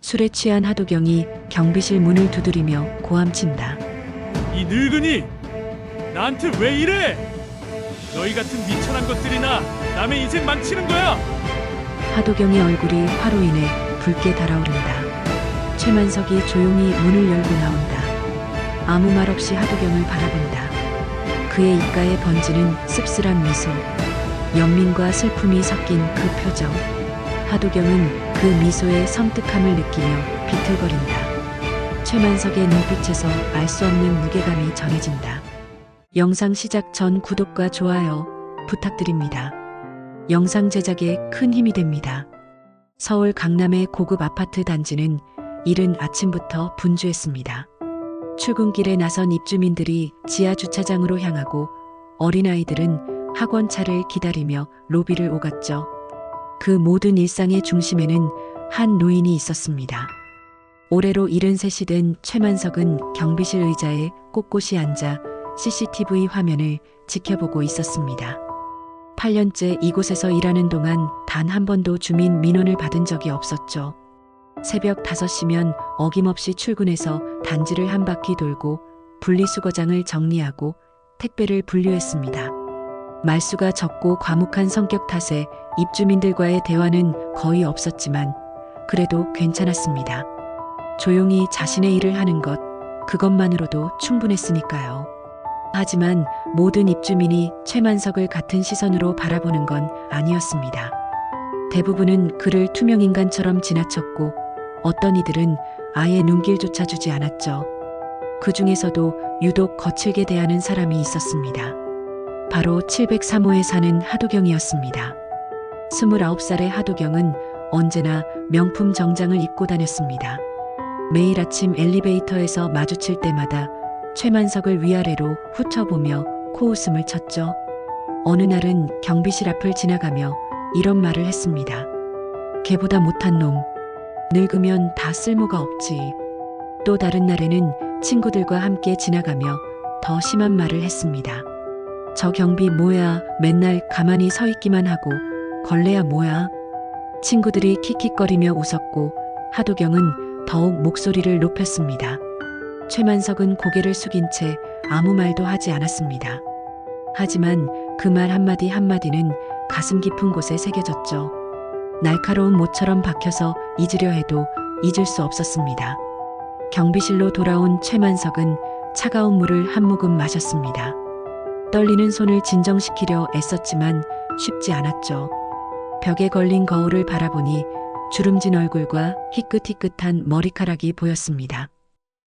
술에 취한 하도경이 경비실 문을 두드리며 고함친다. 이 늙은이! 나한테 왜 이래! 너희 같은 미천한 것들이나 남의 인생 망치는 거야! 하도경의 얼굴이 화로 인해 붉게 달아오른다. 최만석이 조용히 문을 열고 나온다. 아무 말 없이 하도경을 바라본다. 그의 입가에 번지는 씁쓸한 미소, 연민과 슬픔이 섞인 그 표정. 하도경은 그 미소의 섬뜩함을 느끼며 비틀거린다. 최만석의 눈빛에서 알 수 없는 무게감이 전해진다. 영상 시작 전 구독과 좋아요 부탁드립니다. 영상 제작에 큰 힘이 됩니다. 서울 강남의 고급 아파트 단지는 이른 아침부터 분주했습니다. 출근길에 나선 입주민들이 지하 주차장으로 향하고 어린아이들은 학원차를 기다리며 로비를 오갔죠. 그 모든 일상의 중심에는 한 노인이 있었습니다. 올해로 73이 된 최만석은 경비실 의자에 꼿꼿이 앉아 CCTV 화면을 지켜보고 있었습니다. 8년째 이곳에서 일하는 동안 단 한 번도 주민 민원을 받은 적이 없었죠. 새벽 5시면 어김없이 출근해서 단지를 한 바퀴 돌고 분리수거장을 정리하고 택배를 분류했습니다. 말수가 적고 과묵한 성격 탓에 입주민들과의 대화는 거의 없었지만 그래도 괜찮았습니다. 조용히 자신의 일을 하는 것, 그것만으로도 충분했으니까요. 하지만 모든 입주민이 최만석을 같은 시선으로 바라보는 건 아니었습니다. 대부분은 그를 투명인간처럼 지나쳤고 어떤 이들은 아예 눈길조차 주지 않았죠. 그 중에서도 유독 거칠게 대하는 사람이 있었습니다. 바로 703호에 사는 하도경이었습니다. 29살의 하도경은 언제나 명품 정장을 입고 다녔습니다. 매일 아침 엘리베이터에서 마주칠 때마다 최만석을 위아래로 훑어보며 코웃음을 쳤죠. 어느 날은 경비실 앞을 지나가며 이런 말을 했습니다. 걔보다 못한 놈. 늙으면 다 쓸모가 없지. 또 다른 날에는 친구들과 함께 지나가며 더 심한 말을 했습니다. 저 경비 뭐야, 맨날 가만히 서 있기만 하고 걸레야 뭐야. 친구들이 킥킥거리며 웃었고 하도경은 더욱 목소리를 높였습니다. 최만석은 고개를 숙인 채 아무 말도 하지 않았습니다. 하지만 그 말 한마디 한마디는 가슴 깊은 곳에 새겨졌죠. 날카로운 못처럼 박혀서 잊으려 해도 잊을 수 없었습니다. 경비실로 돌아온 최만석은 차가운 물을 한 모금 마셨습니다. 떨리는 손을 진정시키려 애썼지만 쉽지 않았죠. 벽에 걸린 거울을 바라보니 주름진 얼굴과 희끗희끗한 머리카락이 보였습니다.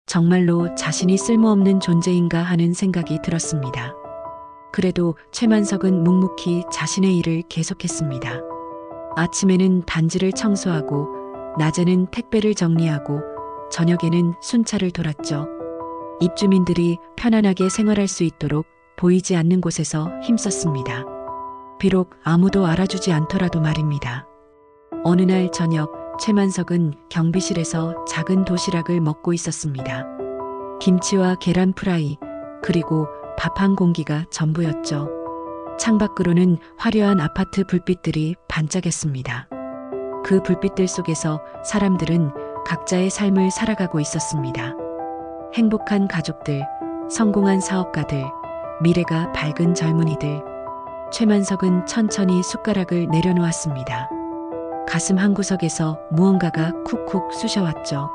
정말로 자신이 쓸모없는 존재인가 하는 생각이 들었습니다. 그래도 최만석은 묵묵히 자신의 일을 계속했습니다. 아침에는 단지를 청소하고 낮에는 택배를 정리하고 저녁에는 순찰을 돌았죠. 입주민들이 편안하게 생활할 수 있도록 보이지 않는 곳에서 힘썼습니다. 비록 아무도 알아주지 않더라도 말입니다. 어느 날 저녁 최만석은 경비실에서 작은 도시락을 먹고 있었습니다. 김치와 계란 프라이, 그리고 밥 한 공기가 전부였죠. 창밖으로는 화려한 아파트 불빛들이 반짝였습니다. 그 불빛들 속에서 사람들은 각자의 삶을 살아가고 있었습니다. 행복한 가족들, 성공한 사업가들, 미래가 밝은 젊은이들. 최만석은 천천히 숟가락을 내려놓았습니다. 가슴 한구석에서 무언가가 쿡쿡 쑤셔왔죠.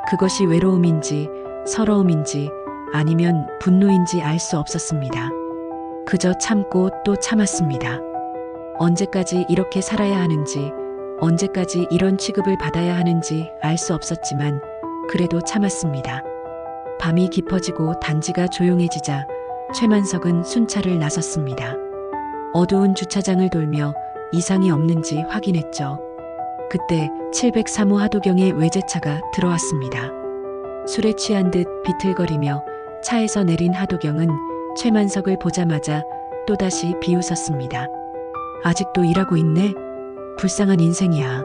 그것이 외로움인지 서러움인지 아니면 분노인지 알 수 없었습니다. 그저 참고 또 참았습니다. 언제까지 이렇게 살아야 하는지, 언제까지 이런 취급을 받아야 하는지 알 수 없었지만 그래도 참았습니다. 밤이 깊어지고 단지가 조용해지자 최만석은 순찰을 나섰습니다. 어두운 주차장을 돌며 이상이 없는지 확인했죠. 그때 703호 하도경의 외제차가 들어왔습니다. 술에 취한 듯 비틀거리며 차에서 내린 하도경은 최만석을 보자마자 또다시 비웃었습니다. 아직도 일하고 있네? 불쌍한 인생이야.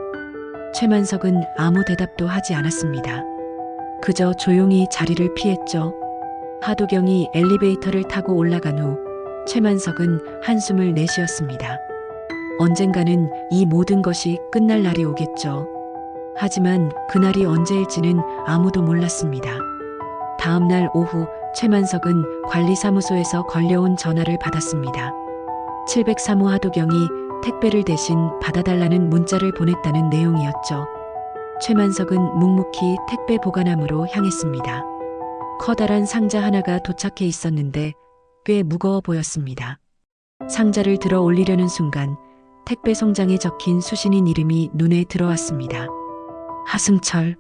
최만석은 아무 대답도 하지 않았습니다. 그저 조용히 자리를 피했죠. 하도경이 엘리베이터를 타고 올라간 후 최만석은 한숨을 내쉬었습니다. 언젠가는 이 모든 것이 끝날 날이 오겠죠. 하지만 그날이 언제일지는 아무도 몰랐습니다. 다음 날 오후 최만석은 관리사무소에서 걸려온 전화를 받았습니다. 703호 하도경이 택배를 대신 받아달라는 문자를 보냈다는 내용이었죠. 최만석은 묵묵히 택배 보관함으로 향했습니다. 커다란 상자 하나가 도착해 있었는데 꽤 무거워 보였습니다. 상자를 들어 올리려는 순간 택배 송장에 적힌 수신인 이름이 눈에 들어왔습니다. 하승철.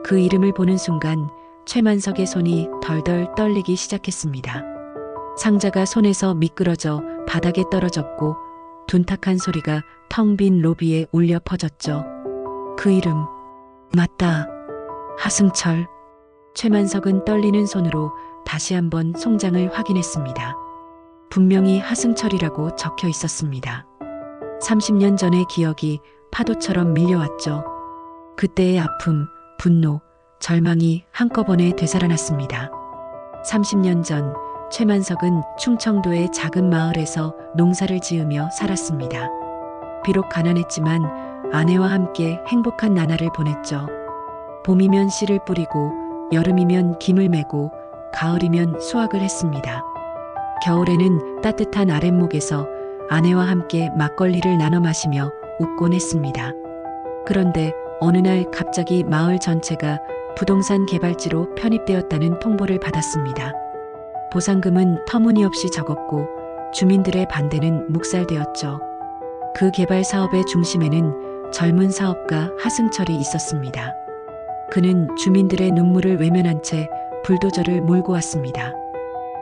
그 이름을 보는 순간 최만석의 손이 덜덜 떨리기 시작했습니다. 상자가 손에서 미끄러져 바닥에 떨어졌고 둔탁한 소리가 텅 빈 로비에 울려 퍼졌죠. 그 이름. 맞다. 하승철. 최만석은 떨리는 손으로 다시 한번 송장을 확인했습니다. 분명히 하승철이라고 적혀 있었습니다. 30년 전의 기억이 파도처럼 밀려왔죠. 그때의 아픔, 분노, 절망이 한꺼번에 되살아났습니다. 30년 전 최만석은 충청도의 작은 마을에서 농사를 지으며 살았습니다. 비록 가난했지만 아내와 함께 행복한 나날을 보냈죠. 봄이면 씨를 뿌리고 여름이면 김을 메고 가을이면 수확을 했습니다. 겨울에는 따뜻한 아랫목에서 아내와 함께 막걸리를 나눠 마시며 웃곤 했습니다. 그런데 어느 날 갑자기 마을 전체가 부동산 개발지로 편입되었다는 통보를 받았습니다. 보상금은 터무니없이 적었고 주민들의 반대는 묵살되었죠. 그 개발 사업의 중심에는 젊은 사업가 하승철이 있었습니다. 그는 주민들의 눈물을 외면한 채 불도저를 몰고 왔습니다.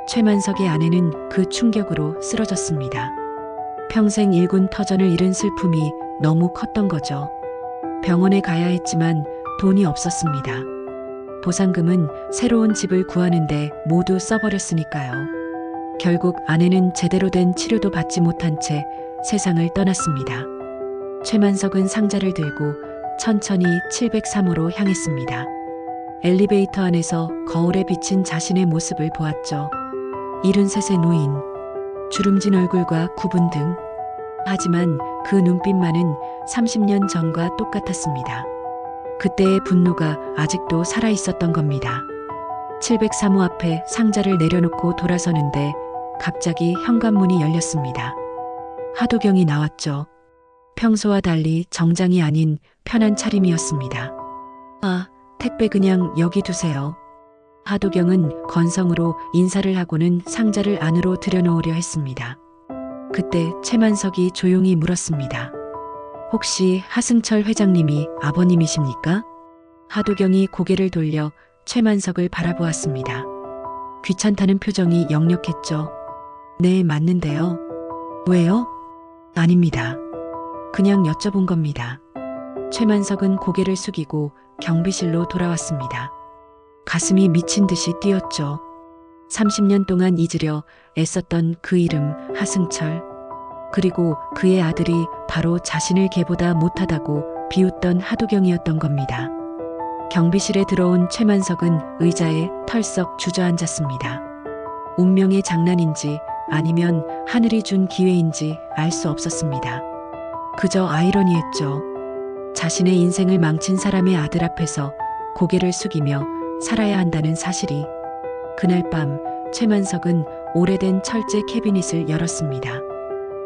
최만석의 아내는 그 충격으로 쓰러졌습니다. 평생 일군 터전을 잃은 슬픔이 너무 컸던 거죠. 병원에 가야 했지만 돈이 없었습니다. 보상금은 새로운 집을 구하는데 모두 써버렸으니까요. 결국 아내는 제대로 된 치료도 받지 못한 채 세상을 떠났습니다. 최만석은 상자를 들고 천천히 703호로 향했습니다. 엘리베이터 안에서 거울에 비친 자신의 모습을 보았죠. 73의 노인, 주름진 얼굴과 굽은 등. 하지만 그 눈빛만은 30년 전과 똑같았습니다. 그때의 분노가 아직도 살아있었던 겁니다. 703호 앞에 상자를 내려놓고 돌아서는데 갑자기 현관문이 열렸습니다. 하도경이 나왔죠. 평소와 달리 정장이 아닌 편한 차림이었습니다. 아, 택배 그냥 여기 두세요. 하도경은 건성으로 인사를 하고는 상자를 안으로 들여놓으려 했습니다. 그때 최만석이 조용히 물었습니다. 혹시 하승철 회장님이 아버님이십니까? 하도경이 고개를 돌려 최만석을 바라보았습니다. 귀찮다는 표정이 역력했죠. 네, 맞는데요. 왜요? 아닙니다. 그냥 여쭤본 겁니다. 최만석은 고개를 숙이고 경비실로 돌아왔습니다. 가슴이 미친 듯이 뛰었죠. 30년 동안 잊으려 애썼던 그 이름 하승철. 그리고 그의 아들이 바로 자신을 걔보다 못하다고 비웃던 하도경이었던 겁니다. 경비실에 들어온 최만석은 의자에 털썩 주저앉았습니다. 운명의 장난인지 아니면 하늘이 준 기회인지 알 수 없었습니다. 그저 아이러니했죠. 자신의 인생을 망친 사람의 아들 앞에서 고개를 숙이며 살아야 한다는 사실이. 그날 밤 최만석은 오래된 철제 캐비닛을 열었습니다.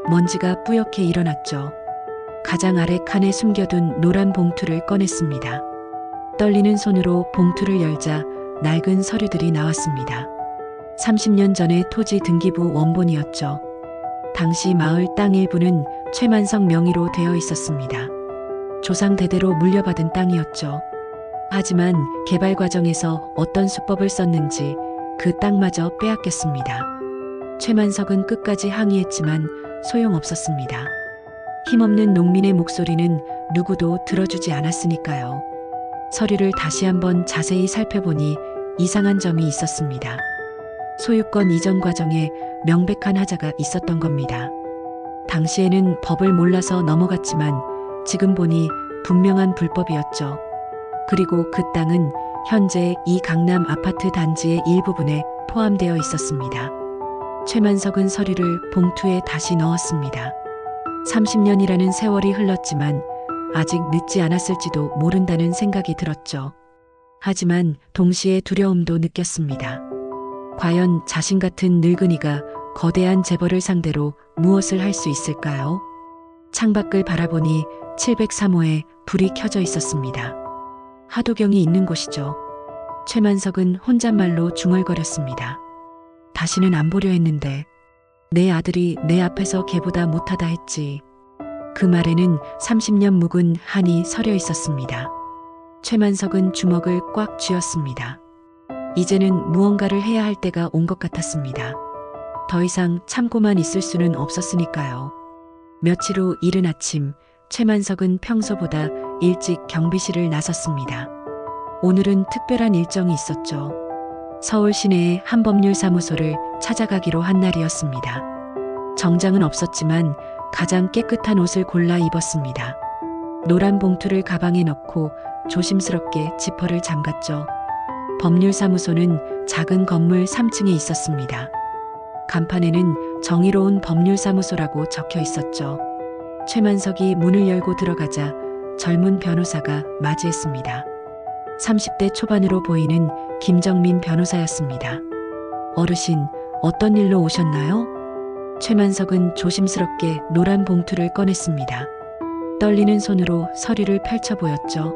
먼지가 뿌옇게 일어났죠. 가장 아래 칸에 숨겨둔 노란 봉투를 꺼냈습니다. 떨리는 손으로 봉투를 열자 낡은 서류들이 나왔습니다. 30년 전의 토지 등기부 원본이었죠. 당시 마을 땅 일부는 최만석 명의로 되어 있었습니다. 조상 대대로 물려받은 땅이었죠. 하지만 개발 과정에서 어떤 수법을 썼는지 그 땅마저 빼앗겼습니다. 최만석은 끝까지 항의했지만 소용없었습니다. 힘없는 농민의 목소리는 누구도 들어주지 않았으니까요. 서류를 다시 한번 자세히 살펴보니 이상한 점이 있었습니다. 소유권 이전 과정에 명백한 하자가 있었던 겁니다. 당시에는 법을 몰라서 넘어갔지만 지금 보니 분명한 불법이었죠. 그리고 그 땅은 현재 이 강남 아파트 단지의 일부분에 포함되어 있었습니다. 최만석은 서류를 봉투에 다시 넣었습니다. 30년이라는 세월이 흘렀지만 아직 늦지 않았을지도 모른다는 생각이 들었죠. 하지만 동시에 두려움도 느꼈습니다. 과연 자신 같은 늙은이가 거대한 재벌을 상대로 무엇을 할 수 있을까요? 창밖을 바라보니 703호에 불이 켜져 있었습니다. 하도경이 있는 곳이죠. 최만석은 혼잣말로 중얼거렸습니다. 다시는 안 보려 했는데 내 아들이 내 앞에서 걔보다 못하다 했지. 그 말에는 30년 묵은 한이 서려 있었습니다. 최만석은 주먹을 꽉 쥐었습니다. 이제는 무언가를 해야 할 때가 온 것 같았습니다. 더 이상 참고만 있을 수는 없었으니까요. 며칠 후 이른 아침, 최만석은 평소보다 일찍 경비실을 나섰습니다. 오늘은 특별한 일정이 있었죠. 서울 시내의 한 법률사무소를 찾아가기로 한 날이었습니다. 정장은 없었지만 가장 깨끗한 옷을 골라 입었습니다. 노란 봉투를 가방에 넣고 조심스럽게 지퍼를 잠갔죠. 법률사무소는 작은 건물 3층에 있었습니다. 간판에는 정의로운 법률사무소라고 적혀 있었죠. 최만석이 문을 열고 들어가자 젊은 변호사가 맞이했습니다. 30대 초반으로 보이는 김정민 변호사였습니다. 어르신, 어떤 일로 오셨나요? 최만석은 조심스럽게 노란 봉투를 꺼냈습니다. 떨리는 손으로 서류를 펼쳐 보였죠.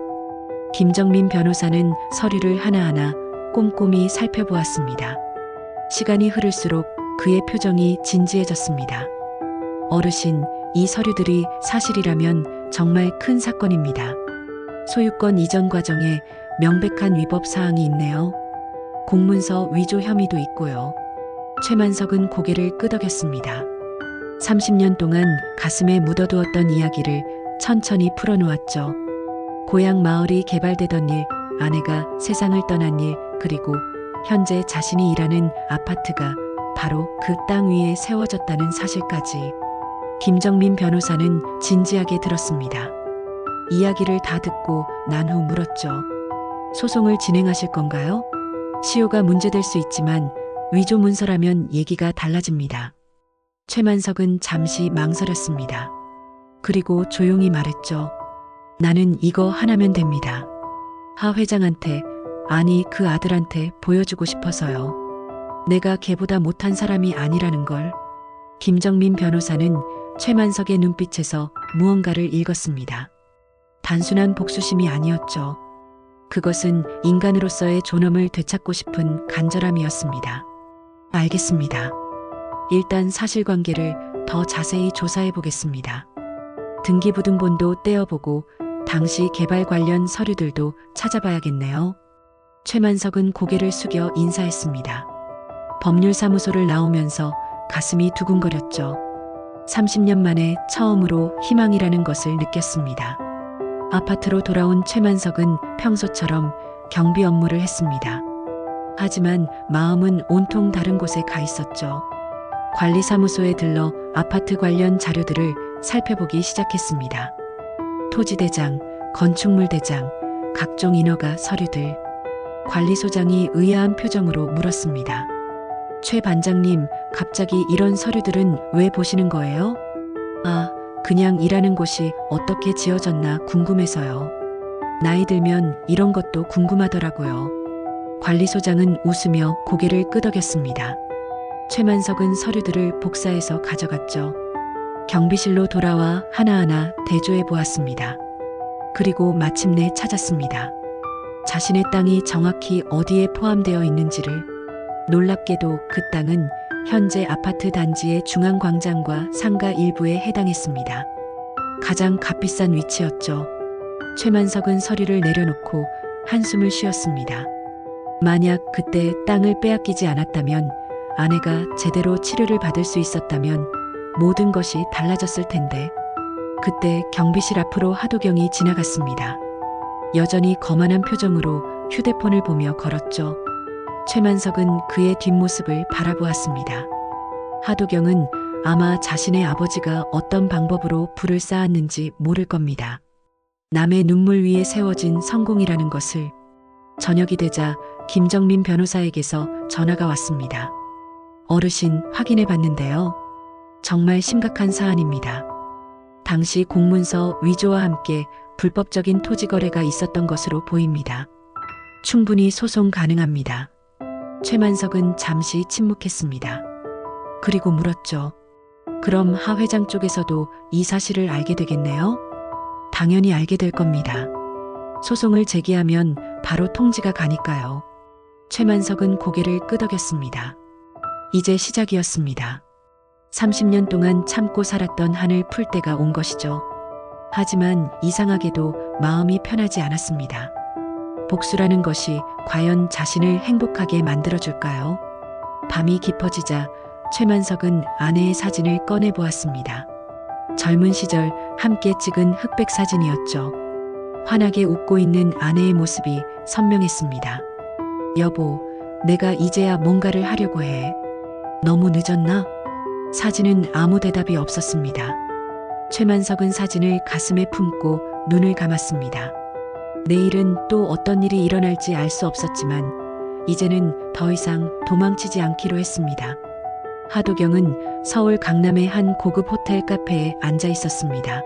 김정민 변호사는 서류를 하나하나 꼼꼼히 살펴보았습니다. 시간이 흐를수록 그의 표정이 진지해졌습니다. 어르신, 이 서류들이 사실이라면 정말 큰 사건입니다. 소유권 이전 과정에 명백한 위법 사항이 있네요. 공문서 위조 혐의도 있고요. 최만석은 고개를 끄덕였습니다. 30년 동안 가슴에 묻어두었던 이야기를 천천히 풀어놓았죠. 고향 마을이 개발되던 일, 아내가 세상을 떠난 일, 그리고 현재 자신이 일하는 아파트가 바로 그 땅 위에 세워졌다는 사실까지. 김정민 변호사는 진지하게 들었습니다. 이야기를 다 듣고 난 후 물었죠. 소송을 진행하실 건가요? 시효가 문제될 수 있지만 위조 문서라면 얘기가 달라집니다. 최만석은 잠시 망설였습니다. 그리고 조용히 말했죠. 나는 이거 하나면 됩니다. 하 회장한테, 아니 그 아들한테 보여주고 싶어서요. 내가 걔보다 못한 사람이 아니라는 걸. 김정민 변호사는 최만석의 눈빛에서 무언가를 읽었습니다. 단순한 복수심이 아니었죠. 그것은 인간으로서의 존엄을 되찾고 싶은 간절함이었습니다. 알겠습니다. 일단 사실관계를 더 자세히 조사해 보겠습니다. 등기부등본도 떼어보고 당시 개발 관련 서류들도 찾아봐야겠네요. 최만석은 고개를 숙여 인사했습니다. 법률사무소를 나오면서 가슴이 두근거렸죠. 30년 만에 처음으로 희망이라는 것을 느꼈습니다. 아파트로 돌아온 최만석은 평소처럼 경비 업무를 했습니다. 하지만 마음은 온통 다른 곳에 가 있었죠. 관리사무소에 들러 아파트 관련 자료들을 살펴보기 시작했습니다. 토지대장, 건축물대장, 각종 인허가 서류들. 관리소장이 의아한 표정으로 물었습니다. 최 반장님, 갑자기 이런 서류들은 왜 보시는 거예요? 아, 그냥 일하는 곳이 어떻게 지어졌나 궁금해서요. 나이 들면 이런 것도 궁금하더라고요. 관리소장은 웃으며 고개를 끄덕였습니다. 최만석은 서류들을 복사해서 가져갔죠. 경비실로 돌아와 하나하나 대조해 보았습니다. 그리고 마침내 찾았습니다. 자신의 땅이 정확히 어디에 포함되어 있는지를. 놀랍게도 그 땅은 현재 아파트 단지의 중앙광장과 상가 일부에 해당했습니다. 가장 값비싼 위치였죠. 최만석은 서류를 내려놓고 한숨을 쉬었습니다. 만약 그때 땅을 빼앗기지 않았다면, 아내가 제대로 치료를 받을 수 있었다면 모든 것이 달라졌을 텐데. 그때 경비실 앞으로 하도경이 지나갔습니다. 여전히 거만한 표정으로 휴대폰을 보며 걸었죠. 최만석은 그의 뒷모습을 바라보았습니다. 하도경은 아마 자신의 아버지가 어떤 방법으로 불을 쌓았는지 모를 겁니다. 남의 눈물 위에 세워진 성공이라는 것을. 저녁이 되자 김정민 변호사에게서 전화가 왔습니다. 어르신, 확인해 봤는데요. 정말 심각한 사안입니다. 당시 공문서 위조와 함께 불법적인 토지 거래가 있었던 것으로 보입니다. 충분히 소송 가능합니다. 최만석은 잠시 침묵했습니다. 그리고 물었죠. 그럼 하 회장 쪽에서도 이 사실을 알게 되겠네요? 당연히 알게 될 겁니다. 소송을 제기하면 바로 통지가 가니까요. 최만석은 고개를 끄덕였습니다. 이제 시작이었습니다. 30년 동안 참고 살았던 한을 풀 때가 온 것이죠. 하지만 이상하게도 마음이 편하지 않았습니다. 복수라는 것이 과연 자신을 행복하게 만들어줄까요? 밤이 깊어지자 최만석은 아내의 사진을 꺼내 보았습니다. 젊은 시절 함께 찍은 흑백 사진이었죠. 환하게 웃고 있는 아내의 모습이 선명했습니다. 여보, 내가 이제야 뭔가를 하려고 해. 너무 늦었나? 사진은 아무 대답이 없었습니다. 최만석은 사진을 가슴에 품고 눈을 감았습니다. 내일은 또 어떤 일이 일어날지 알 수 없었지만 이제는 더 이상 도망치지 않기로 했습니다. 하도경은 서울 강남의 한 고급 호텔 카페에 앉아 있었습니다.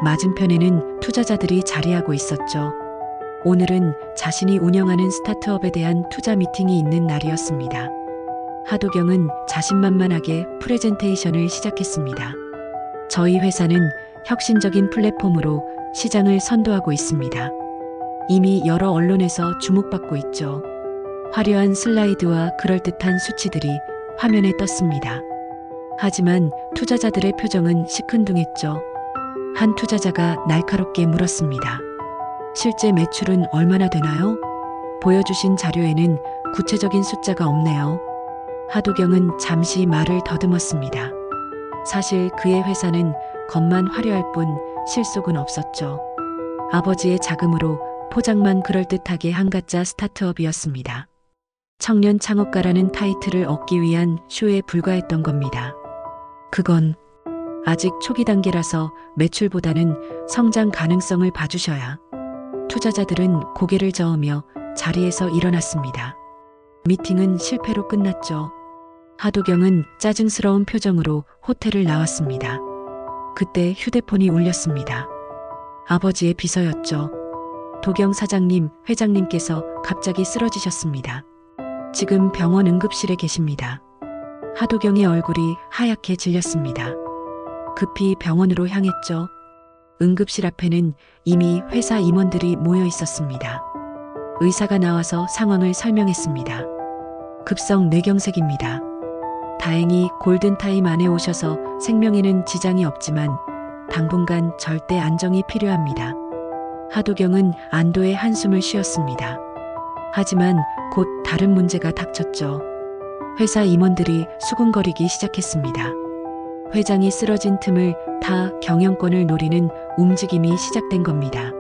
맞은편에는 투자자들이 자리하고 있었죠. 오늘은 자신이 운영하는 스타트업에 대한 투자 미팅이 있는 날이었습니다. 하도경은 자신만만하게 프레젠테이션을 시작했습니다. 저희 회사는 혁신적인 플랫폼으로 시장을 선도하고 있습니다. 이미 여러 언론에서 주목받고 있죠. 화려한 슬라이드와 그럴듯한 수치들이 화면에 떴습니다. 하지만 투자자들의 표정은 시큰둥했죠. 한 투자자가 날카롭게 물었습니다. 실제 매출은 얼마나 되나요? 보여주신 자료에는 구체적인 숫자가 없네요. 하도경은 잠시 말을 더듬었습니다. 사실 그의 회사는 겉만 화려할 뿐 실속은 없었죠. 아버지의 자금으로 포장만 그럴듯하게 한 가짜 스타트업이었습니다. 청년 창업가라는 타이틀을 얻기 위한 쇼에 불과했던 겁니다. 그건 아직 초기 단계라서 매출보다는 성장 가능성을 봐주셔야. 투자자들은 고개를 저으며 자리에서 일어났습니다. 미팅은 실패로 끝났죠. 하도경은 짜증스러운 표정으로 호텔을 나왔습니다. 그때 휴대폰이 울렸습니다. 아버지의 비서였죠. 도경 사장님, 회장님께서 갑자기 쓰러지셨습니다. 지금 병원 응급실에 계십니다. 하도경의 얼굴이 하얗게 질렸습니다. 급히 병원으로 향했죠. 응급실 앞에는 이미 회사 임원들이 모여 있었습니다. 의사가 나와서 상황을 설명했습니다. 급성 뇌경색입니다. 다행히 골든타임 안에 오셔서 생명에는 지장이 없지만 당분간 절대 안정이 필요합니다. 하도경은 안도의 한숨을 쉬었습니다. 하지만 곧 다른 문제가 닥쳤죠. 회사 임원들이 수군거리기 시작했습니다. 회장이 쓰러진 틈을 타 경영권을 노리는 움직임이 시작된 겁니다.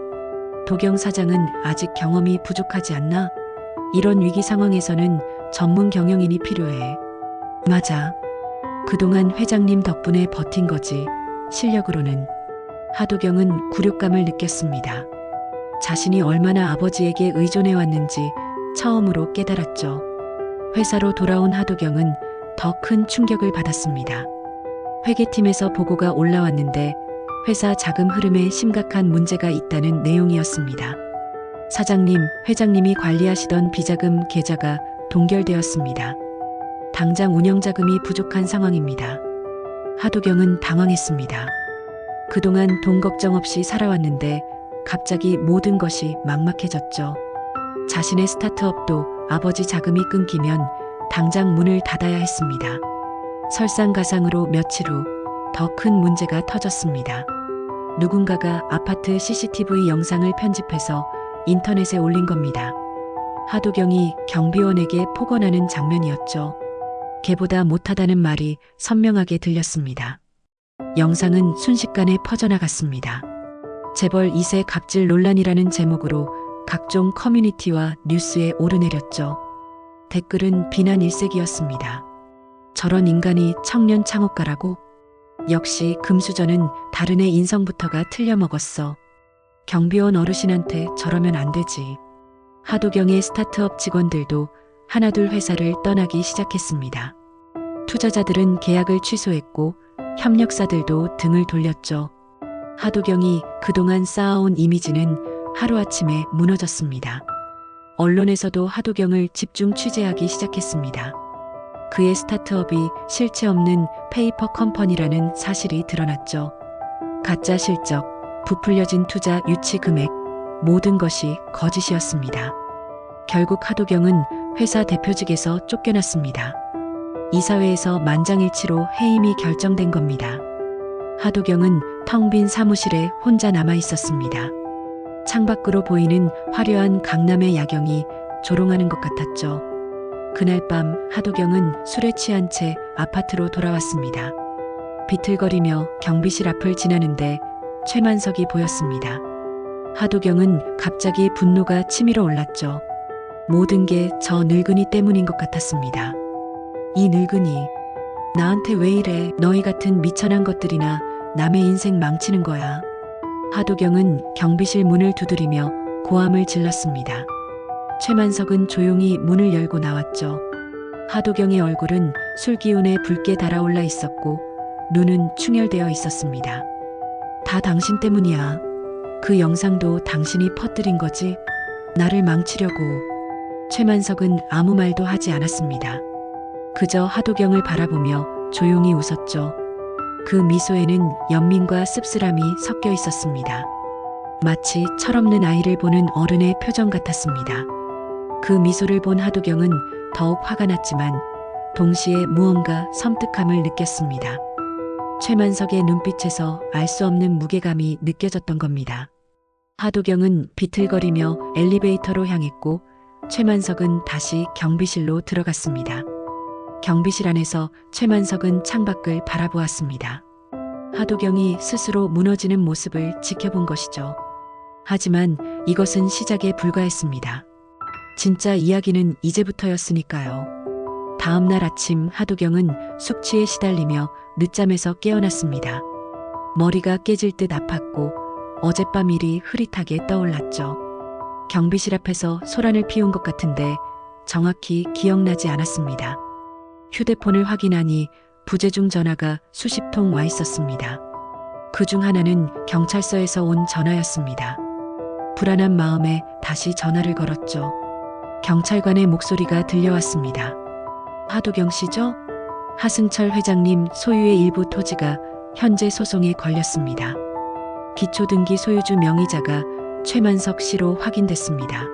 도경 사장은 아직 경험이 부족하지 않나? 이런 위기 상황에서는 전문 경영인이 필요해. 맞아. 그동안 회장님 덕분에 버틴 거지. 실력으로는. 하도경은 굴욕감을 느꼈습니다. 자신이 얼마나 아버지에게 의존해 왔는지 처음으로 깨달았죠. 회사로 돌아온 하도경은 더 큰 충격을 받았습니다. 회계팀에서 보고가 올라왔는데 회사 자금 흐름에 심각한 문제가 있다는 내용이었습니다. 사장님, 회장님이 관리하시던 비자금 계좌가 동결되었습니다. 당장 운영자금이 부족한 상황입니다. 하도경은 당황했습니다. 그동안 돈 걱정 없이 살아왔는데 갑자기 모든 것이 막막해졌죠. 자신의 스타트업도 아버지 자금이 끊기면 당장 문을 닫아야 했습니다. 설상가상으로 며칠 후 더 큰 문제가 터졌습니다. 누군가가 아파트 CCTV 영상을 편집해서 인터넷에 올린 겁니다. 하도경이 경비원에게 폭언하는 장면이었죠. 걔보다 못하다는 말이 선명하게 들렸습니다. 영상은 순식간에 퍼져나갔습니다. 재벌 2세 갑질 논란이라는 제목으로 각종 커뮤니티와 뉴스에 오르내렸죠. 댓글은 비난 일색이었습니다. 저런 인간이 청년 창업가라고? 역시 금수저는 다른 애 인성부터가 틀려먹었어. 경비원 어르신한테 저러면 안 되지. 하도경의 스타트업 직원들도 하나둘 회사를 떠나기 시작했습니다. 투자자들은 계약을 취소했고 협력사들도 등을 돌렸죠. 하도경이 그동안 쌓아온 이미지는 하루아침에 무너졌습니다. 언론에서도 하도경을 집중 취재하기 시작했습니다. 그의 스타트업이 실체 없는 페이퍼 컴퍼니라는 사실이 드러났죠. 가짜 실적, 부풀려진 투자 유치 금액, 모든 것이 거짓이었습니다. 결국 하도경은 회사 대표직에서 쫓겨났습니다. 이사회에서 만장일치로 해임이 결정된 겁니다. 하도경은 텅 빈 사무실에 혼자 남아 있었습니다. 창밖으로 보이는 화려한 강남의 야경이 조롱하는 것 같았죠. 그날 밤 하도경은 술에 취한 채 아파트로 돌아왔습니다. 비틀거리며 경비실 앞을 지나는데 최만석이 보였습니다. 하도경은 갑자기 분노가 치밀어 올랐죠. 모든 게 저 늙은이 때문인 것 같았습니다. 이 늙은이, 나한테 왜 이래? 너희 같은 미천한 것들이나 남의 인생 망치는 거야. 하도경은 경비실 문을 두드리며 고함을 질렀습니다. 최만석은 조용히 문을 열고 나왔죠. 하도경의 얼굴은 술 기운에 붉게 달아올라 있었고 눈은 충혈되어 있었습니다. 다 당신 때문이야. 그 영상도 당신이 퍼뜨린 거지? 나를 망치려고. 최만석은 아무 말도 하지 않았습니다. 그저 하도경을 바라보며 조용히 웃었죠. 그 미소에는 연민과 씁쓸함이 섞여 있었습니다. 마치 철없는 아이를 보는 어른의 표정 같았습니다. 그 미소를 본 하도경은 더욱 화가 났지만 동시에 무언가 섬뜩함을 느꼈습니다. 최만석의 눈빛에서 알 수 없는 무게감이 느껴졌던 겁니다. 하도경은 비틀거리며 엘리베이터로 향했고 최만석은 다시 경비실로 들어갔습니다. 경비실 안에서 최만석은 창밖을 바라보았습니다. 하도경이 스스로 무너지는 모습을 지켜본 것이죠. 하지만 이것은 시작에 불과했습니다. 진짜 이야기는 이제부터였으니까요. 다음 날 아침 하도경은 숙취에 시달리며 늦잠에서 깨어났습니다. 머리가 깨질 듯 아팠고 어젯밤 일이 흐릿하게 떠올랐죠. 경비실 앞에서 소란을 피운 것 같은데 정확히 기억나지 않았습니다. 휴대폰을 확인하니 부재중 전화가 수십 통 와 있었습니다. 그중 하나는 경찰서에서 온 전화였습니다. 불안한 마음에 다시 전화를 걸었죠. 경찰관의 목소리가 들려왔습니다. 하도경 씨죠? 하승철 회장님 소유의 일부 토지가 현재 소송에 걸렸습니다. 기초등기 소유주 명의자가 최만석 씨로 확인됐습니다.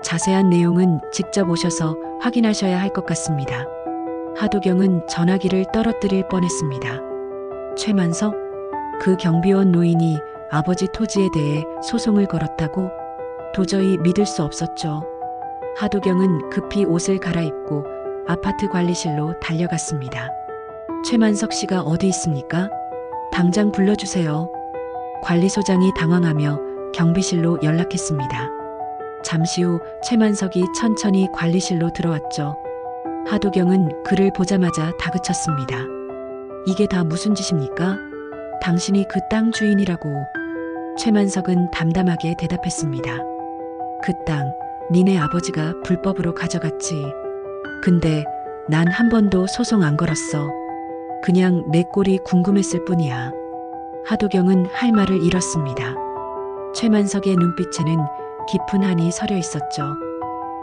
자세한 내용은 직접 오셔서 확인하셔야 할 것 같습니다. 하도경은 전화기를 떨어뜨릴 뻔했습니다. 최만석? 그 경비원 노인이 아버지 토지에 대해 소송을 걸었다고? 도저히 믿을 수 없었죠. 하도경은 급히 옷을 갈아입고 아파트 관리실로 달려갔습니다. 최만석 씨가 어디 있습니까? 당장 불러주세요. 관리소장이 당황하며 경비실로 연락했습니다. 잠시 후 최만석이 천천히 관리실로 들어왔죠. 하도경은 그를 보자마자 다그쳤습니다. 이게 다 무슨 짓입니까? 당신이 그 땅 주인이라고. 최만석은 담담하게 대답했습니다. 그 땅, 니네 아버지가 불법으로 가져갔지. 근데 난 한 번도 소송 안 걸었어. 그냥 내 꼴이 궁금했을 뿐이야. 하도경은 할 말을 잃었습니다. 최만석의 눈빛에는 깊은 한이 서려 있었죠.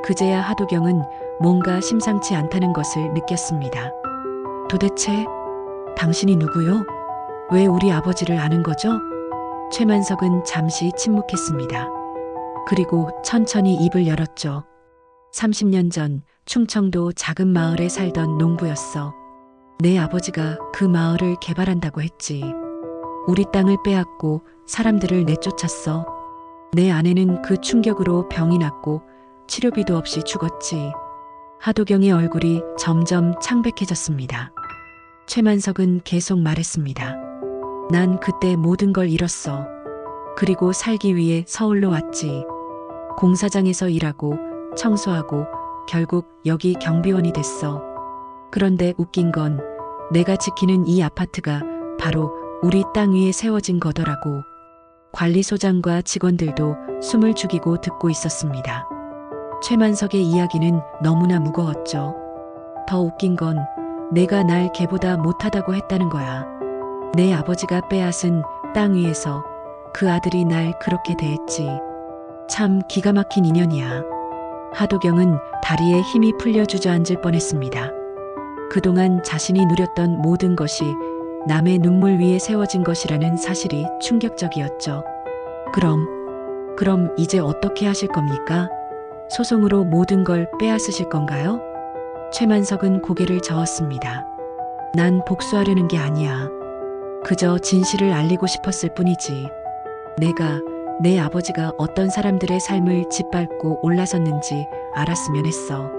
그제야 하도경은 뭔가 심상치 않다는 것을 느꼈습니다. 도대체 당신이 누구요? 왜 우리 아버지를 아는 거죠? 최만석은 잠시 침묵했습니다. 그리고 천천히 입을 열었죠. 30년 전 충청도 작은 마을에 살던 농부였어. 내 아버지가 그 마을을 개발한다고 했지. 우리 땅을 빼앗고 사람들을 내쫓았어. 내 아내는 그 충격으로 병이 났고 치료비도 없이 죽었지. 하도경의 얼굴이 점점 창백해졌습니다. 최만석은 계속 말했습니다. 난 그때 모든 걸 잃었어. 그리고 살기 위해 서울로 왔지. 공사장에서 일하고 청소하고 결국 여기 경비원이 됐어. 그런데 웃긴 건 내가 지키는 이 아파트가 바로 우리 땅 위에 세워진 거더라고. 관리소장과 직원들도 숨을 죽이고 듣고 있었습니다. 최만석의 이야기는 너무나 무거웠죠. 더 웃긴 건 내가 날 걔보다 못하다고 했다는 거야. 내 아버지가 빼앗은 땅 위에서 그 아들이 날 그렇게 대했지. 참 기가 막힌 인연이야. 하도경은 다리에 힘이 풀려 주저앉을 뻔했습니다. 그동안 자신이 누렸던 모든 것이 남의 눈물 위에 세워진 것이라는 사실이 충격적이었죠. 그럼 이제 어떻게 하실 겁니까? 소송으로 모든 걸 빼앗으실 건가요? 최만석은 고개를 저었습니다. 난 복수하려는 게 아니야. 그저 진실을 알리고 싶었을 뿐이지. 내가 내 아버지가 어떤 사람들의 삶을 짓밟고 올라섰는지 알았으면 했어.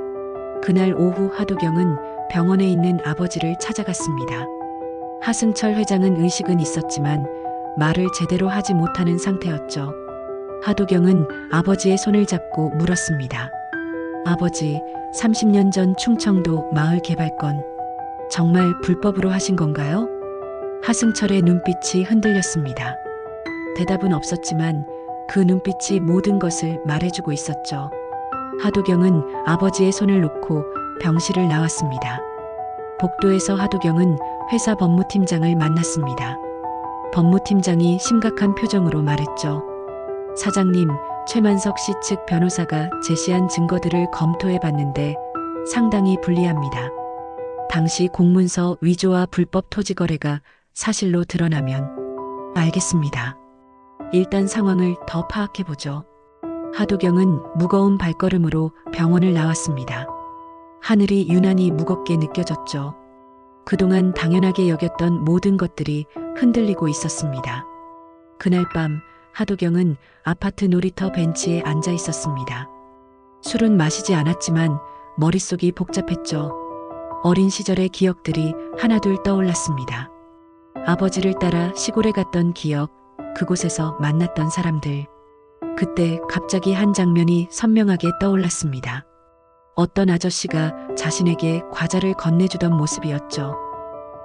그날 오후 하도경은 병원에 있는 아버지를 찾아갔습니다. 하승철 회장은 의식은 있었지만 말을 제대로 하지 못하는 상태였죠. 하도경은 아버지의 손을 잡고 물었습니다. 아버지, 30년 전 충청도 마을 개발건 정말 불법으로 하신 건가요? 하승철의 눈빛이 흔들렸습니다. 대답은 없었지만 그 눈빛이 모든 것을 말해주고 있었죠. 하도경은 아버지의 손을 놓고 병실을 나왔습니다. 복도에서 하도경은 회사 법무팀장을 만났습니다. 법무팀장이 심각한 표정으로 말했죠. 사장님, 최만석 씨 측 변호사가 제시한 증거들을 검토해 봤는데 상당히 불리합니다. 당시 공문서 위조와 불법 토지 거래가 사실로 드러나면 알겠습니다. 일단 상황을 더 파악해 보죠. 하도경은 무거운 발걸음으로 병원을 나왔습니다. 하늘이 유난히 무겁게 느껴졌죠. 그동안 당연하게 여겼던 모든 것들이 흔들리고 있었습니다. 그날 밤 하도경은 아파트 놀이터 벤치에 앉아 있었습니다. 술은 마시지 않았지만 머릿속이 복잡했죠. 어린 시절의 기억들이 하나둘 떠올랐습니다. 아버지를 따라 시골에 갔던 기억, 그곳에서 만났던 사람들. 그때 갑자기 한 장면이 선명하게 떠올랐습니다. 어떤 아저씨가 자신에게 과자를 건네주던 모습이었죠.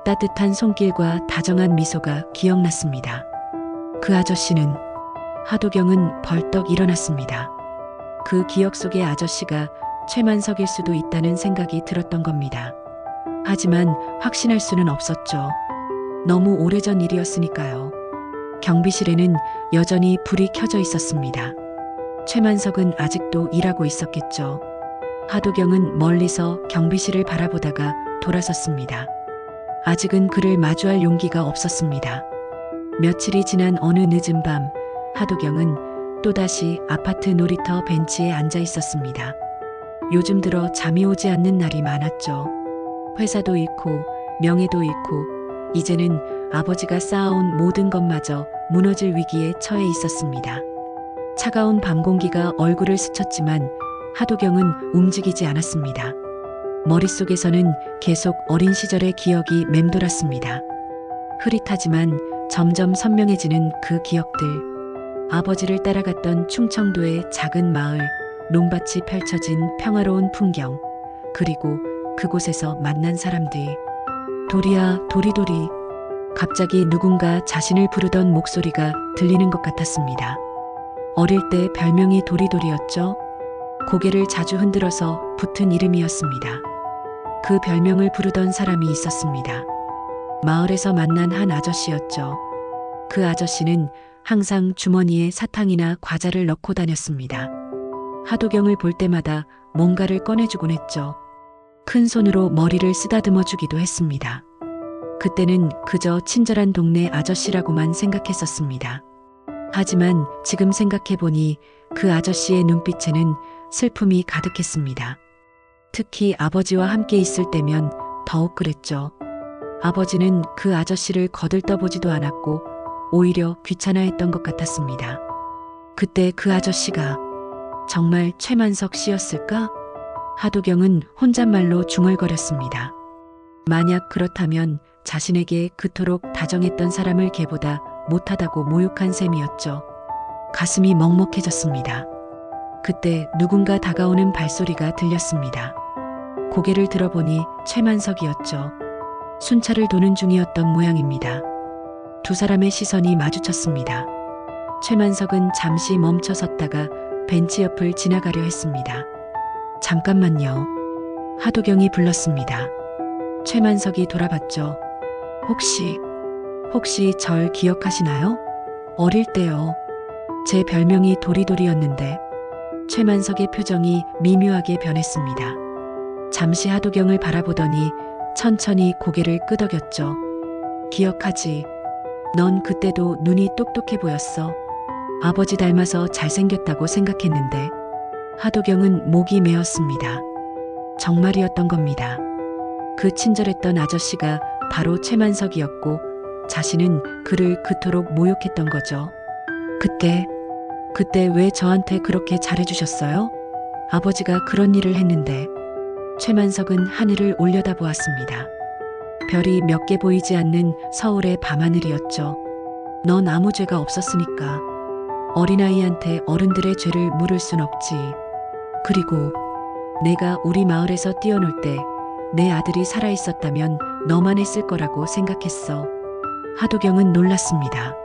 따뜻한 손길과 다정한 미소가 기억났습니다. 그 아저씨는 하도경은 벌떡 일어났습니다. 그 기억 속의 아저씨가 최만석일 수도 있다는 생각이 들었던 겁니다. 하지만 확신할 수는 없었죠. 너무 오래전 일이었으니까요. 경비실에는 여전히 불이 켜져 있었습니다. 최만석은 아직도 일하고 있었겠죠. 하도경은 멀리서 경비실을 바라보다가 돌아섰습니다. 아직은 그를 마주할 용기가 없었습니다. 며칠이 지난 어느 늦은 밤, 하도경은 또다시 아파트 놀이터 벤치에 앉아 있었습니다. 요즘 들어 잠이 오지 않는 날이 많았죠. 회사도 잃고 명예도 잃고 이제는 아버지가 쌓아온 모든 것마저 무너질 위기에 처해 있었습니다. 차가운 밤 공기가 얼굴을 스쳤지만 하도경은 움직이지 않았습니다. 머릿속에서는 계속 어린 시절의 기억이 맴돌았습니다. 흐릿하지만 점점 선명해지는 그 기억들. 아버지를 따라갔던 충청도의 작은 마을, 논밭이 펼쳐진 평화로운 풍경, 그리고 그곳에서 만난 사람들. 도리야, 도리도리. 갑자기 누군가 자신을 부르던 목소리가 들리는 것 같았습니다. 어릴 때 별명이 도리도리였죠. 고개를 자주 흔들어서 붙은 이름이었습니다. 그 별명을 부르던 사람이 있었습니다. 마을에서 만난 한 아저씨였죠. 그 아저씨는 항상 주머니에 사탕이나 과자를 넣고 다녔습니다. 하도경을 볼 때마다 뭔가를 꺼내주곤 했죠. 큰 손으로 머리를 쓰다듬어 주기도 했습니다. 그때는 그저 친절한 동네 아저씨라고만 생각했었습니다. 하지만 지금 생각해보니 그 아저씨의 눈빛에는 슬픔이 가득했습니다. 특히 아버지와 함께 있을 때면 더욱 그랬죠. 아버지는 그 아저씨를 거들떠보지도 않았고 오히려 귀찮아했던 것 같았습니다. 그때 그 아저씨가 정말 최만석 씨였을까? 하도경은 혼잣말로 중얼거렸습니다. 만약 그렇다면 자신에게 그토록 다정했던 사람을 걔보다 못하다고 모욕한 셈이었죠. 가슴이 먹먹해졌습니다. 그때 누군가 다가오는 발소리가 들렸습니다. 고개를 들어보니 최만석이었죠. 순찰을 도는 중이었던 모양입니다. 두 사람의 시선이 마주쳤습니다. 최만석은 잠시 멈춰 섰다가 벤치 옆을 지나가려 했습니다. 잠깐만요. 하도경이 불렀습니다. 최만석이 돌아봤죠. 혹시 절 기억하시나요? 어릴 때요. 제 별명이 도리도리였는데 최만석의 표정이 미묘하게 변했습니다. 잠시 하도경을 바라보더니 천천히 고개를 끄덕였죠. 기억하지? 넌 그때도 눈이 똑똑해 보였어. 아버지 닮아서 잘생겼다고 생각했는데 하도경은 목이 메었습니다. 정말이었던 겁니다. 그 친절했던 아저씨가 바로 최만석이었고 자신은 그를 그토록 모욕했던 거죠. 그때 왜 저한테 그렇게 잘해주셨어요? 아버지가 그런 일을 했는데. 최만석은 하늘을 올려다보았습니다. 별이 몇 개 보이지 않는 서울의 밤하늘이었죠. 넌 아무 죄가 없었으니까. 어린아이한테 어른들의 죄를 물을 순 없지. 그리고 내가 우리 마을에서 뛰어놀 때 내 아들이 살아있었다면 너만 했을 거라고 생각했어. 하도경은 놀랐습니다.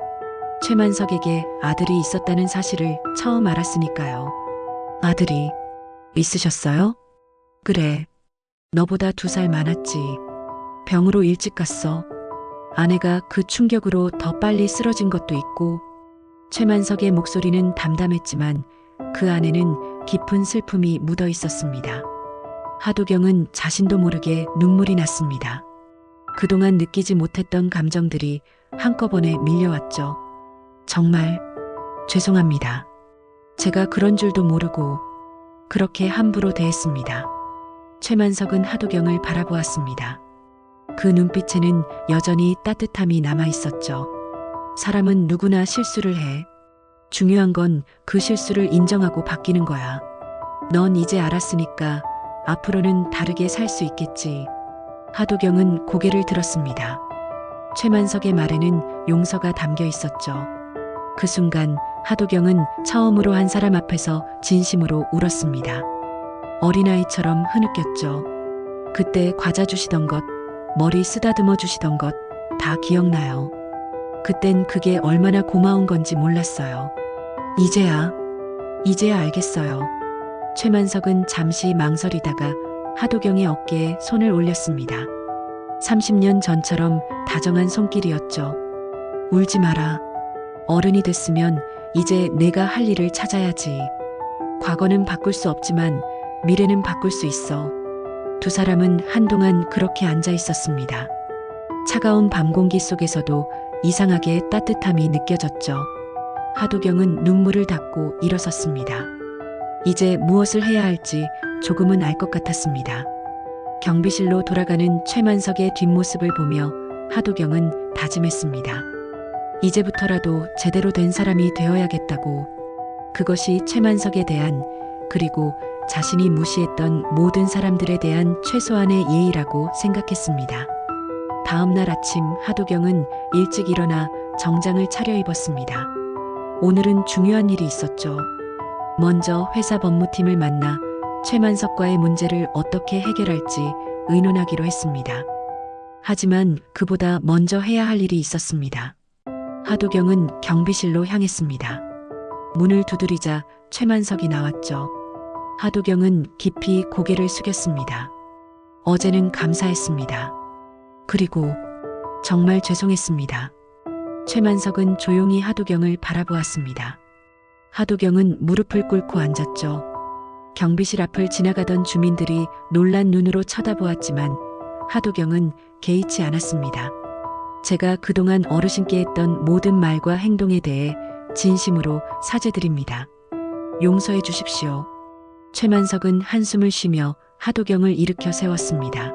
최만석에게 아들이 있었다는 사실을 처음 알았으니까요. 아들이 있으셨어요? 그래. 너보다 2살 많았지. 병으로 일찍 갔어. 아내가 그 충격으로 더 빨리 쓰러진 것도 있고. 최만석의 목소리는 담담했지만 그 안에는 깊은 슬픔이 묻어 있었습니다. 하도경은 자신도 모르게 눈물이 났습니다. 그동안 느끼지 못했던 감정들이 한꺼번에 밀려왔죠. 정말 죄송합니다. 제가 그런 줄도 모르고 그렇게 함부로 대했습니다. 최만석은 하도경을 바라보았습니다. 그 눈빛에는 여전히 따뜻함이 남아 있었죠. 사람은 누구나 실수를 해. 중요한 건 그 실수를 인정하고 바뀌는 거야. 넌 이제 알았으니까 앞으로는 다르게 살 수 있겠지. 하도경은 고개를 들었습니다. 최만석의 말에는 용서가 담겨 있었죠. 그 순간 하도경은 처음으로 한 사람 앞에서 진심으로 울었습니다. 어린아이처럼 흐느꼈죠. 그때 과자 주시던 것, 머리 쓰다듬어 주시던 것 다 기억나요. 그땐 그게 얼마나 고마운 건지 몰랐어요. 이제야 알겠어요. 최만석은 잠시 망설이다가 하도경의 어깨에 손을 올렸습니다. 30년 전처럼 다정한 손길이었죠. 울지 마라. 어른이 됐으면 이제 내가 할 일을 찾아야지. 과거는 바꿀 수 없지만 미래는 바꿀 수 있어. 2사람은 한동안 그렇게 앉아 있었습니다. 차가운 밤 공기 속에서도 이상하게 따뜻함이 느껴졌죠. 하도경은 눈물을 닦고 일어섰습니다. 이제 무엇을 해야 할지 조금은 알 것 같았습니다. 경비실로 돌아가는 최만석의 뒷모습을 보며 하도경은 다짐했습니다. 이제부터라도 제대로 된 사람이 되어야겠다고. 그것이 최만석에 대한, 그리고 자신이 무시했던 모든 사람들에 대한 최소한의 예의라고 생각했습니다. 다음 날 아침 하도경은 일찍 일어나 정장을 차려입었습니다. 오늘은 중요한 일이 있었죠. 먼저 회사 법무팀을 만나 최만석과의 문제를 어떻게 해결할지 의논하기로 했습니다. 하지만 그보다 먼저 해야 할 일이 있었습니다. 하도경은 경비실로 향했습니다. 문을 두드리자 최만석이 나왔죠. 하도경은 깊이 고개를 숙였습니다. 어제는 감사했습니다. 그리고 정말 죄송했습니다. 최만석은 조용히 하도경을 바라보았습니다. 하도경은 무릎을 꿇고 앉았죠. 경비실 앞을 지나가던 주민들이 놀란 눈으로 쳐다보았지만 하도경은 개의치 않았습니다. 제가 그동안 어르신께 했던 모든 말과 행동에 대해 진심으로 사죄드립니다. 용서해 주십시오. 최만석은 한숨을 쉬며 하도경을 일으켜 세웠습니다.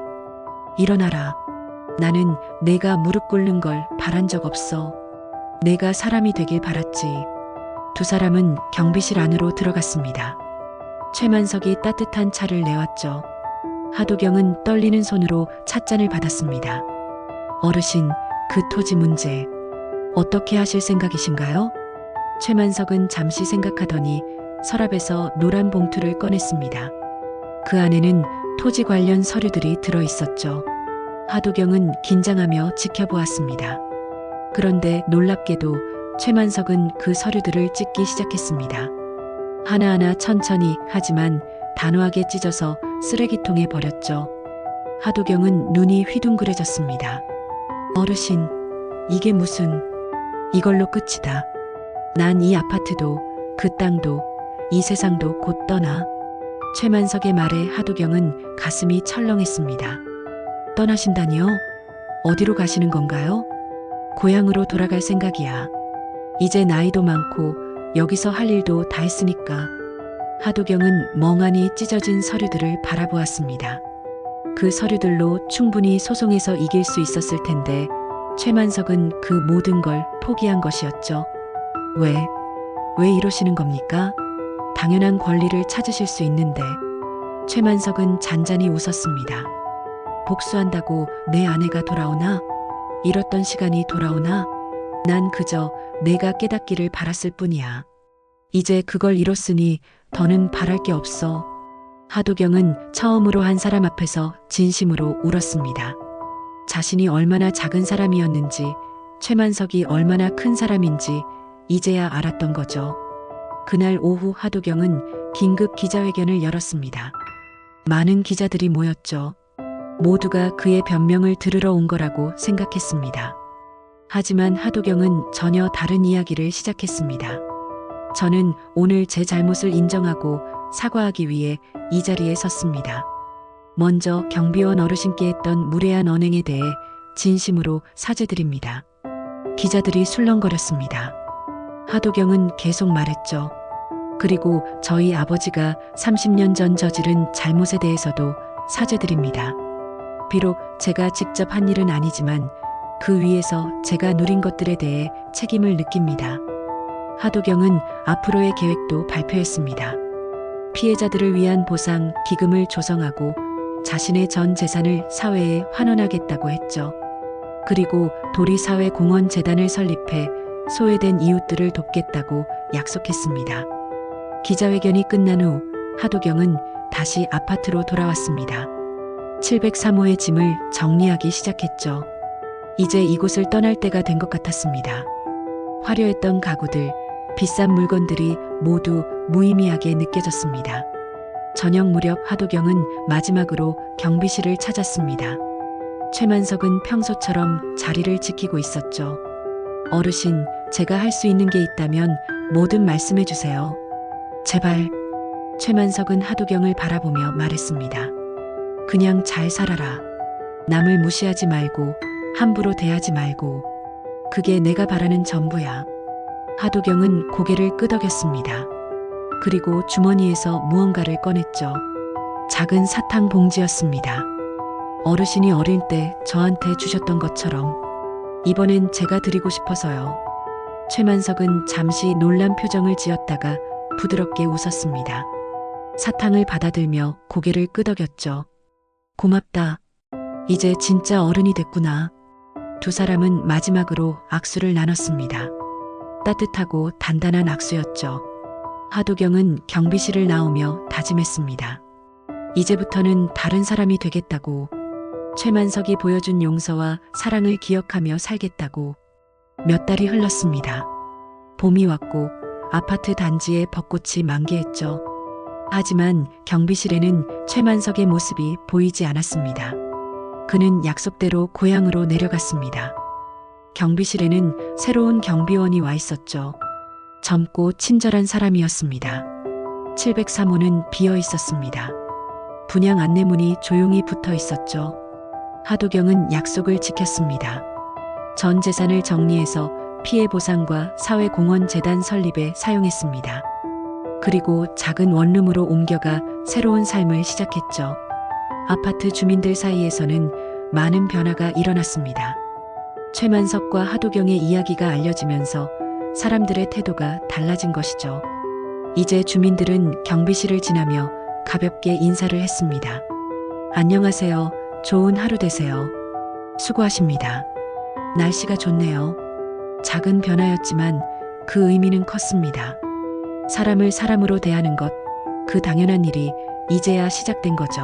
일어나라. 나는 내가 무릎 꿇는 걸 바란 적 없어. 내가 사람이 되길 바랐지. 2사람은 경비실 안으로 들어갔습니다. 최만석이 따뜻한 차를 내왔죠. 하도경은 떨리는 손으로 찻잔을 받았습니다. 어르신, 그 토지 문제 어떻게 하실 생각이신가요? 최만석은 잠시 생각하더니 서랍에서 노란 봉투를 꺼냈습니다. 그 안에는 토지 관련 서류들이 들어 있었죠. 하도경은 긴장하며 지켜보았습니다. 그런데 놀랍게도 최만석은 그 서류들을 찢기 시작했습니다. 하나하나 천천히 하지만 단호하게 찢어서 쓰레기통에 버렸죠. 하도경은 눈이 휘둥그레졌습니다. 어르신, 이게 무슨, 이걸로 끝이다. 난 이 아파트도, 그 땅도, 이 세상도 곧 떠나. 최만석의 말에 하도경은 가슴이 철렁했습니다. 떠나신다니요? 어디로 가시는 건가요? 고향으로 돌아갈 생각이야. 이제 나이도 많고 여기서 할 일도 다 했으니까. 하도경은 멍하니 찢어진 서류들을 바라보았습니다. 그 서류들로 충분히 소송에서 이길 수 있었을 텐데 최만석은 그 모든 걸 포기한 것이었죠. 왜 이러시는 겁니까? 당연한 권리를 찾으실 수 있는데. 최만석은 잔잔히 웃었습니다. 복수한다고 내 아내가 돌아오나? 잃었던 시간이 돌아오나? 난 그저 내가 깨닫기를 바랐을 뿐이야. 이제 그걸 이뤘으니 더는 바랄 게 없어. 하도경은 처음으로 한 사람 앞에서 진심으로 울었습니다. 자신이 얼마나 작은 사람이었는지, 최만석이 얼마나 큰 사람인지 이제야 알았던 거죠. 그날 오후 하도경은 긴급 기자회견을 열었습니다. 많은 기자들이 모였죠. 모두가 그의 변명을 들으러 온 거라고 생각했습니다. 하지만 하도경은 전혀 다른 이야기를 시작했습니다. 저는 오늘 제 잘못을 인정하고 사과하기 위해 이 자리에 섰습니다. 먼저 경비원 어르신께 했던 무례한 언행에 대해 진심으로 사죄드립니다. 기자들이 술렁거렸습니다. 하도경은 계속 말했죠. 그리고 저희 아버지가 30년 전 저지른 잘못에 대해서도 사죄드립니다. 비록 제가 직접 한 일은 아니지만 그 위에서 제가 누린 것들에 대해 책임을 느낍니다. 하도경은 앞으로의 계획도 발표했습니다. 피해자들을 위한 보상 기금을 조성하고 자신의 전 재산을 사회에 환원하겠다고 했죠. 그리고 도리사회공헌재단을 설립해 소외된 이웃들을 돕겠다고 약속했습니다. 기자회견이 끝난 후 하도경은 다시 아파트로 돌아왔습니다. 703호의 짐을 정리하기 시작했죠. 이제 이곳을 떠날 때가 된 것 같았습니다. 화려했던 가구들, 비싼 물건들이 모두 무의미하게 느껴졌습니다. 저녁 무렵 하도경은 마지막으로 경비실을 찾았습니다. 최만석은 평소처럼 자리를 지키고 있었죠. 어르신, 제가 할 수 있는 게 있다면 뭐든 말씀해 주세요. 제발. 최만석은 하도경을 바라보며 말했습니다. 그냥 잘 살아라. 남을 무시하지 말고 함부로 대하지 말고. 그게 내가 바라는 전부야. 하도경은 고개를 끄덕였습니다. 그리고 주머니에서 무언가를 꺼냈죠. 작은 사탕 봉지였습니다. 어르신이 어릴 때 저한테 주셨던 것처럼 이번엔 제가 드리고 싶어서요. 최만석은 잠시 놀란 표정을 지었다가 부드럽게 웃었습니다. 사탕을 받아들며 고개를 끄덕였죠. 고맙다. 이제 진짜 어른이 됐구나. 두 사람은 마지막으로 악수를 나눴습니다. 따뜻하고 단단한 악수였죠. 하도경은 경비실을 나오며 다짐했습니다. 이제부터는 다른 사람이 되겠다고. 최만석이 보여준 용서와 사랑을 기억하며 살겠다고. 몇 달이 흘렀습니다. 봄이 왔고 아파트 단지에 벚꽃이 만개했죠. 하지만 경비실에는 최만석의 모습이 보이지 않았습니다. 그는 약속대로 고향으로 내려갔습니다. 경비실에는 새로운 경비원이 와 있었죠. 젊고 친절한 사람이었습니다. 703호는 비어 있었습니다. 분양 안내문이 조용히 붙어 있었죠. 하도경은 약속을 지켰습니다. 전 재산을 정리해서 피해 보상과 사회공헌재단 설립에 사용했습니다. 그리고 작은 원룸으로 옮겨가 새로운 삶을 시작했죠. 아파트 주민들 사이에서는 많은 변화가 일어났습니다. 최만석과 하도경의 이야기가 알려지면서 사람들의 태도가 달라진 것이죠. 이제 주민들은 경비실을 지나며 가볍게 인사를 했습니다. 안녕하세요. 좋은 하루 되세요. 수고하십니다. 날씨가 좋네요. 작은 변화였지만 그 의미는 컸습니다. 사람을 사람으로 대하는 것, 그 당연한 일이 이제야 시작된 거죠.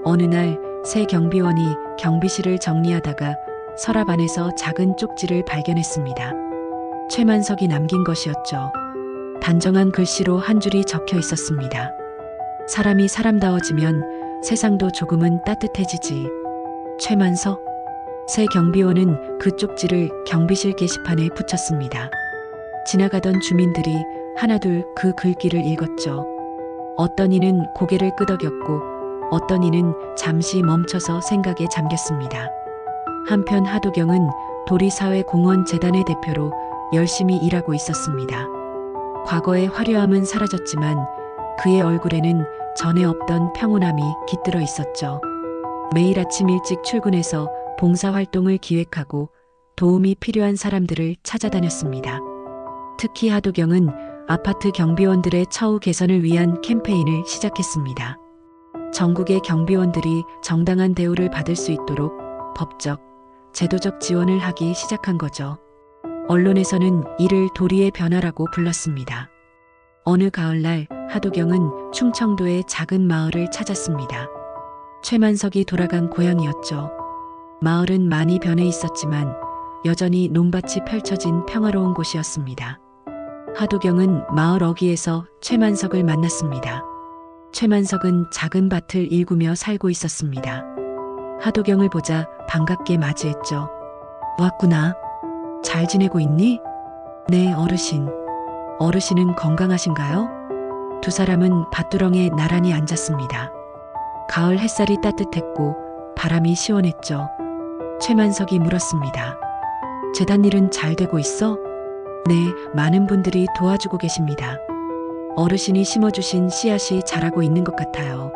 어느 날 새 경비원이 경비실을 정리하다가 서랍 안에서 작은 쪽지를 발견했습니다. 최만석이 남긴 것이었죠. 단정한 글씨로 한 줄이 적혀 있었습니다. 사람이 사람다워지면 세상도 조금은 따뜻해지지. 최만석? 새 경비원은 그 쪽지를 경비실 게시판에 붙였습니다. 지나가던 주민들이 하나둘 그 글귀를 읽었죠. 어떤 이는 고개를 끄덕였고 어떤 이는 잠시 멈춰서 생각에 잠겼습니다. 한편 하도경은 도리사회공헌재단의 대표로 열심히 일하고 있었습니다. 과거의 화려함은 사라졌지만 그의 얼굴에는 전에 없던 평온함이 깃들어 있었죠. 매일 아침 일찍 출근해서 봉사활동을 기획하고 도움이 필요한 사람들을 찾아다녔습니다. 특히 하도경은 아파트 경비원들의 처우 개선을 위한 캠페인을 시작했습니다. 전국의 경비원들이 정당한 대우를 받을 수 있도록 법적, 제도적 지원을 하기 시작한 거죠. 언론에서는 이를 도리의 변화라고 불렀습니다. 어느 가을날 하도경은 충청도의 작은 마을을 찾았습니다. 최만석이 돌아간 고향이었죠. 마을은 많이 변해 있었지만 여전히 논밭이 펼쳐진 평화로운 곳이었습니다. 하도경은 마을 어귀에서 최만석을 만났습니다. 최만석은 작은 밭을 일구며 살고 있었습니다. 하도경을 보자 반갑게 맞이했죠. 왔구나. 잘 지내고 있니? 네, 어르신. 어르신은 건강하신가요? 두 사람은 밭두렁에 나란히 앉았습니다. 가을 햇살이 따뜻했고 바람이 시원했죠. 최만석이 물었습니다. 재단 일은 잘 되고 있어? 네, 많은 분들이 도와주고 계십니다. 어르신이 심어주신 씨앗이 자라고 있는 것 같아요.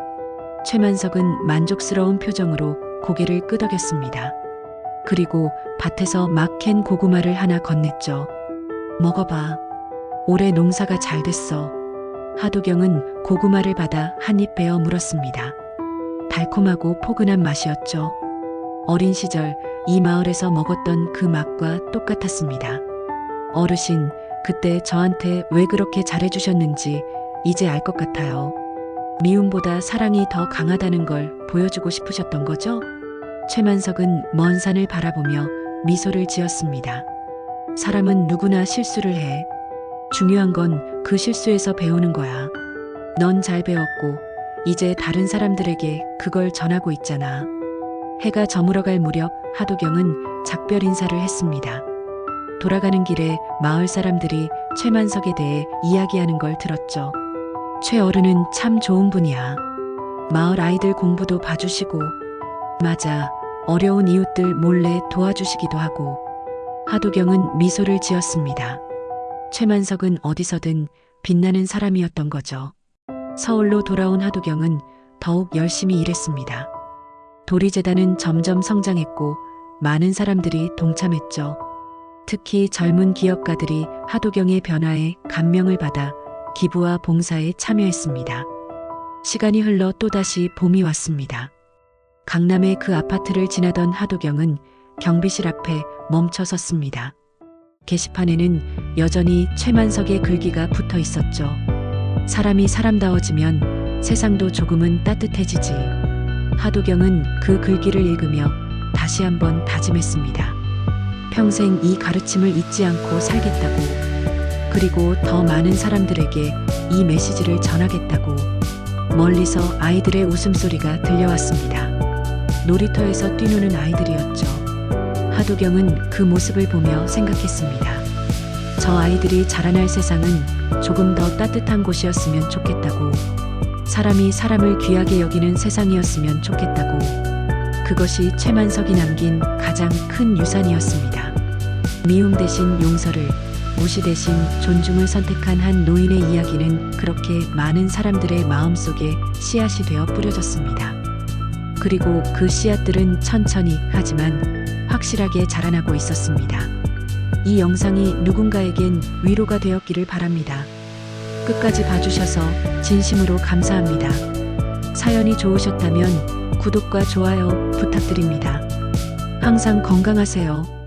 최만석은 만족스러운 표정으로 고개를 끄덕였습니다. 그리고 밭에서 막 캔 고구마를 하나 건넸죠. 먹어봐. 올해 농사가 잘 됐어. 하도경은 고구마를 받아 한 입 베어 물었습니다. 달콤하고 포근한 맛이었죠. 어린 시절 이 마을에서 먹었던 그 맛과 똑같았습니다. 어르신, 그때 저한테 왜 그렇게 잘해주셨는지 이제 알 것 같아요. 미움보다 사랑이 더 강하다는 걸 보여주고 싶으셨던 거죠? 최만석은 먼 산을 바라보며 미소를 지었습니다. 사람은 누구나 실수를 해. 중요한 건 그 실수에서 배우는 거야. 넌 잘 배웠고 이제 다른 사람들에게 그걸 전하고 있잖아. 해가 저물어갈 무렵 하도경은 작별 인사를 했습니다. 돌아가는 길에 마을 사람들이 최만석에 대해 이야기하는 걸 들었죠. 최 어른은 참 좋은 분이야. 마을 아이들 공부도 봐주시고, 맞아, 어려운 이웃들 몰래 도와주시기도 하고. 하도경은 미소를 지었습니다. 최만석은 어디서든 빛나는 사람이었던 거죠. 서울로 돌아온 하도경은 더욱 열심히 일했습니다. 도리재단은 점점 성장했고 많은 사람들이 동참했죠. 특히 젊은 기업가들이 하도경의 변화에 감명을 받아 기부와 봉사에 참여했습니다. 시간이 흘러 또다시 봄이 왔습니다. 강남의 그 아파트를 지나던 하도경은 경비실 앞에 멈춰 섰습니다. 게시판에는 여전히 최만석의 글귀가 붙어 있었죠. 사람이 사람다워지면 세상도 조금은 따뜻해지지. 하도경은 그 글귀를 읽으며 다시 한번 다짐했습니다. 평생 이 가르침을 잊지 않고 살겠다고. 그리고 더 많은 사람들에게 이 메시지를 전하겠다고. 멀리서 아이들의 웃음소리가 들려왔습니다. 놀이터에서 뛰노는 아이들이었죠. 하도경은 그 모습을 보며 생각했습니다. 저 아이들이 자라날 세상은 조금 더 따뜻한 곳이었으면 좋겠다고. 사람이 사람을 귀하게 여기는 세상이었으면 좋겠다고. 그것이 최만석이 남긴 가장 큰 유산이었습니다. 미움 대신 용서를, 무시 대신 존중을 선택한 한 노인의 이야기는 그렇게 많은 사람들의 마음속에 씨앗이 되어 뿌려졌습니다. 그리고 그 씨앗들은 천천히 하지만 확실하게 자라나고 있었습니다. 이 영상이 누군가에겐 위로가 되었기를 바랍니다. 끝까지 봐주셔서 진심으로 감사합니다. 사연이 좋으셨다면 구독과 좋아요 부탁드립니다. 항상 건강하세요.